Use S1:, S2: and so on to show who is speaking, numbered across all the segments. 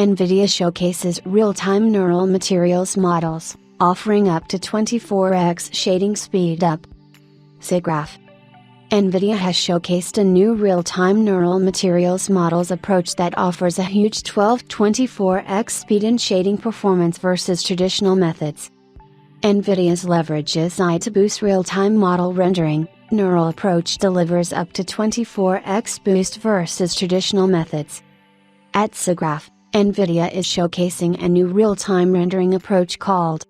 S1: NVIDIA showcases real-time neural materials models, offering up to 24x shading speedup. SIGGRAPH. NVIDIA has showcased a new real-time neural materials models approach that offers a huge 12-24x speed in shading performance versus traditional methods. NVIDIA's leverages AI to boost real-time model rendering. Neural approach delivers up to 24x boost versus traditional methods. At SIGGRAPH, NVIDIA is showcasing a new real-time rendering approach called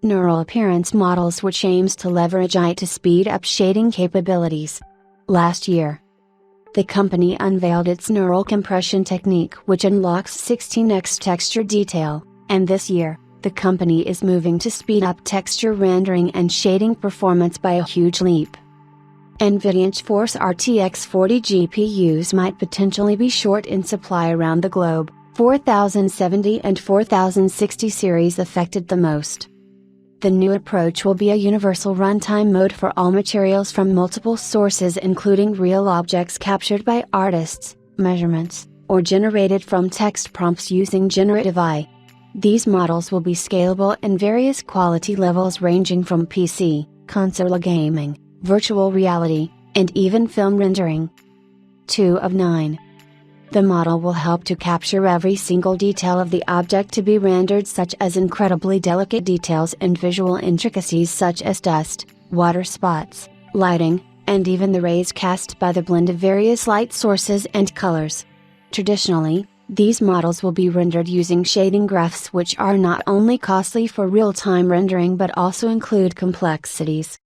S1: Neural Appearance Models, which aims to leverage AI to speed up shading capabilities. Last year, the company unveiled its neural compression technique, which unlocks 16x texture detail, and this year, the company is moving to speed up texture rendering and shading performance by a huge leap. NVIDIA Force RTX 40 GPUs might potentially be short in supply around the globe, 4070 and 4060 series affected the most. The new approach will be a universal runtime mode for all materials from multiple sources, including real objects captured by artists, measurements, or generated from text prompts using generative AI. These models will be scalable in various quality levels ranging from PC, console gaming, virtual reality, and even film rendering. 2 of 9. The model will help to capture every single detail of the object to be rendered, such as incredibly delicate details and visual intricacies such as dust, water spots, lighting, and even the rays cast by the blend of various light sources and colors. Traditionally, these models will be rendered using shading graphs, which are not only costly for real-time rendering but also include complexities.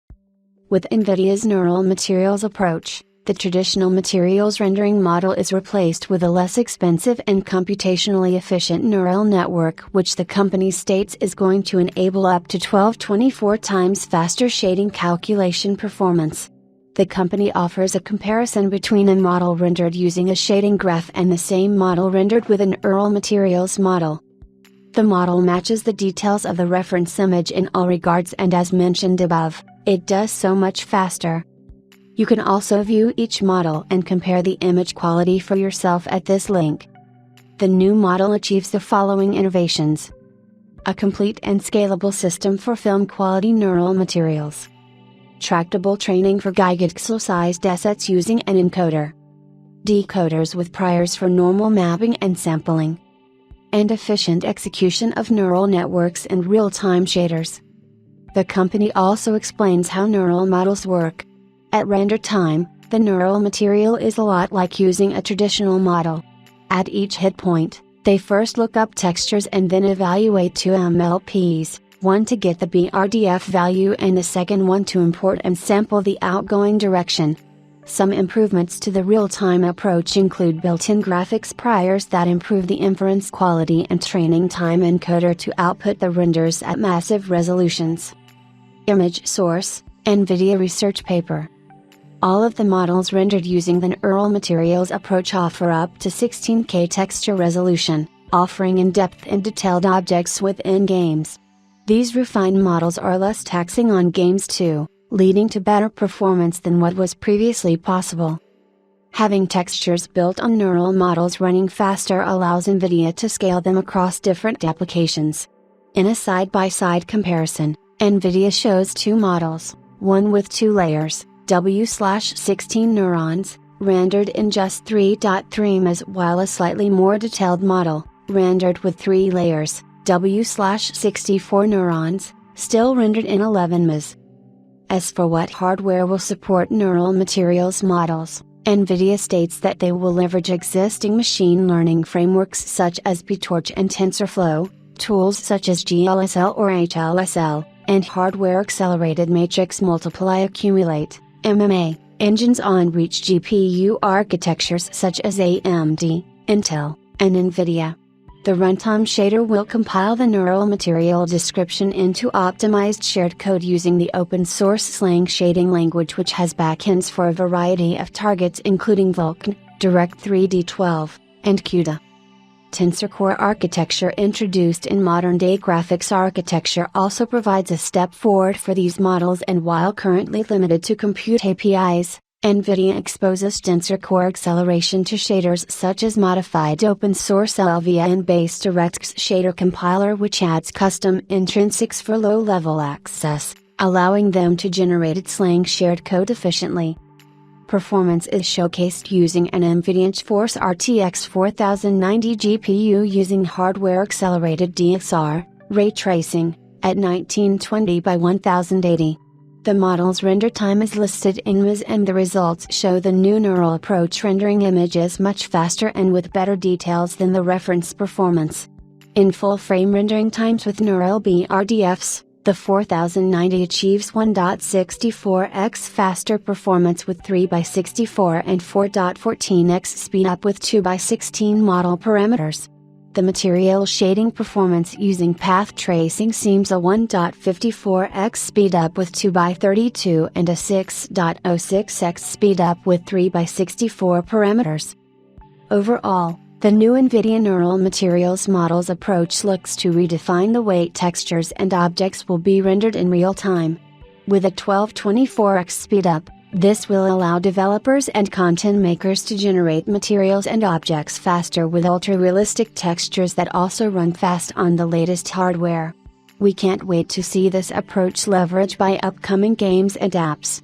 S1: With NVIDIA's neural materials approach, the traditional materials rendering model is replaced with a less expensive and computationally efficient neural network, which the company states is going to enable up to 12-24 times faster shading calculation performance. The company offers a comparison between a model rendered using a shading graph and the same model rendered with an neural materials model. The model matches the details of the reference image in all regards, and as mentioned above, it does so much faster. You can also view each model and compare the image quality for yourself at this link. The new model achieves the following innovations: a complete and scalable system for film quality neural materials, tractable training for gigapixel-sized assets using an encoder, decoders with priors for normal mapping and sampling, and efficient execution of neural networks and real-time shaders. The company also explains how neural models work. At render time, the neural material is a lot like using a traditional model. At each hit point, they first look up textures and then evaluate two MLPs, one to get the BRDF value and the second one to import and sample the outgoing direction. Some improvements to the real-time approach include built-in graphics priors that improve the inference quality and training time encoder to output the renders at massive resolutions. Image source, NVIDIA research paper. All of the models rendered using the neural materials approach offer up to 16K texture resolution, offering in-depth and detailed objects within games. These refined models are less taxing on games too, leading to better performance than what was previously possible. Having textures built on neural models running faster allows NVIDIA to scale them across different applications. In a side-by-side comparison, NVIDIA shows two models, one with 2 layers, W/16 neurons, rendered in just 3.3 ms, while a slightly more detailed model, rendered with 3 layers, W/64 neurons, still rendered in 11 ms. As for what hardware will support neural materials models, NVIDIA states that they will leverage existing machine learning frameworks such as PyTorch and TensorFlow, tools such as GLSL or HLSL, and hardware-accelerated matrix multiply accumulate (MMA) engines on rich GPU architectures such as AMD, Intel, and NVIDIA. The runtime shader will compile the neural material description into optimized shared code using the open-source Slang shading language, which has backends for a variety of targets including Vulkan, Direct3D 12, and CUDA. Tensor Core architecture introduced in modern-day graphics architecture also provides a step forward for these models, and while currently limited to compute APIs, NVIDIA exposes Tensor Core acceleration to shaders such as modified open-source LVN-based DirectX shader compiler, which adds custom intrinsics for low-level access, allowing them to generate its lang shared code efficiently. Performance is showcased using an NVIDIA GeForce RTX 4090 GPU using hardware-accelerated DXR, ray tracing, at 1920 by 1080. The model's render time is listed in MIS, and the results show the new neural approach rendering images much faster and with better details than the reference performance. In full-frame rendering times with neural BRDFs, the 4090 achieves 1.64x faster performance with 3x64 and 4.14x speedup with 2x16 model parameters. The material shading performance using path tracing seems a 1.54x speedup with 2x32 and a 6.06x speedup with 3x64 parameters. Overall, the new NVIDIA Neural Materials Models approach looks to redefine the way textures and objects will be rendered in real time. With a 1224x speedup, this will allow developers and content makers to generate materials and objects faster with ultra-realistic textures that also run fast on the latest hardware. We can't wait to see this approach leveraged by upcoming games and apps.